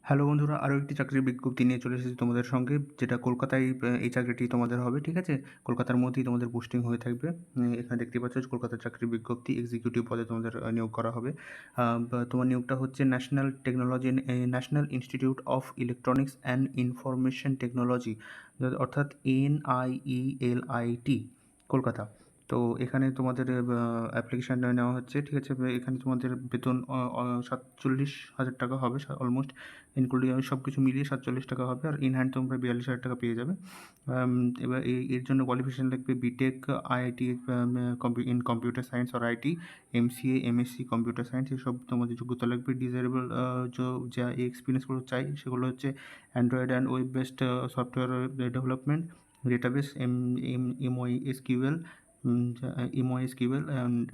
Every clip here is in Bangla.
হ্যালো বন্ধুরা, আরও একটি চাকরির বিজ্ঞপ্তি নিয়ে চলে এসেছি তোমাদের সঙ্গে, যেটা কলকাতায় এই চাকরিটি তোমাদের হবে। ঠিক আছে, কলকাতার মধ্যেই তোমাদের পোস্টিং হয়ে থাকবে। এখানে দেখতে পাচ্ছ কলকাতার চাকরির বিজ্ঞপ্তি, এক্সিকিউটিভ পদে তোমাদের নিয়োগ করা হবে। তোমার নিয়োগটা হচ্ছে national institute of electronics and information technology, অর্থাৎ NIELIT, কলকাতা। তো এখানে তোমাদের অ্যাপ্লিকেশান নেওয়া হচ্ছে। ঠিক আছে, এখানে তোমাদের বেতন 47,000 টাকা হবে, অলমোস্ট ইনক্লুডিং সব কিছু মিলিয়ে 47 টাকা হবে। আর ইন হ্যান্ড তোমরা 42,000 টাকা পেয়ে যাবে। এবার এর জন্য কোয়ালিফিকেশান লাগবে BTech, IIT in computer science আর IT, MCA, MSc computer science, এসব তোমাদের যোগ্যতা লাগবে। ডিজারেবল যা এক্সপিরিয়েন্সগুলো চাই সেগুলো হচ্ছে Android and web based software development, database, MySQL, and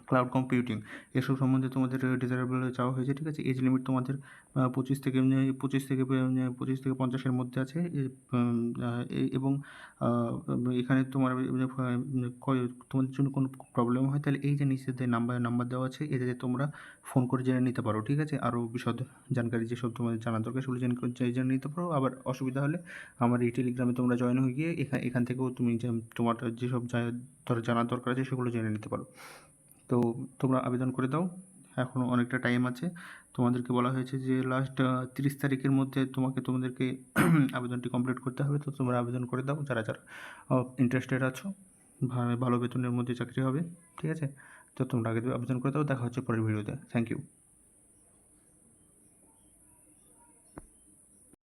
cloud computing, এসব সম্বন্ধে তোমাদের ডিজারেবল চাওয়া হয়েছে। ঠিক আছে, এজ লিমিট তোমাদের 25 থেকে 50-এর মধ্যে আছে। এবং এখানে তোমাদের জন্য কোনো প্রবলেম হয় তাহলে এই যে নিচের যে নাম্বার দেওয়া আছে, এটাতে তোমরা ফোন করে জেনে নিতে পারো। ঠিক আছে, আরও বিশদ জানকারি যেসব তোমাদের জানা দরকার সেগুলো জেনে নিতে পারো। আবার অসুবিধা হলে আমার এই টেলিগ্রামে তোমরা জয়েন হয়ে গিয়ে এখান থেকেও তুমি তোমার যেসব জানার দরকার আছে সেগুলো জেনে নিতে পারো। তো তোমরা আবেদন করে দাও, এখনও অনেকটা টাইম আছে। তোমাদেরকে বলা হয়েছে যে লাস্ট 30 তারিখের মধ্যে তোমাদেরকে আবেদনটি কমপ্লিট করতে হবে। তো তোমরা আবেদন করে দাও যারা যারা ইন্টারেস্টেড আছো। ভালো বেতনের মধ্যে চাকরি হবে। ঠিক আছে, তো তোমরা আগে আবেদন করে দাও। দেখা হচ্ছে পরের ভিডিওতে। Thank you.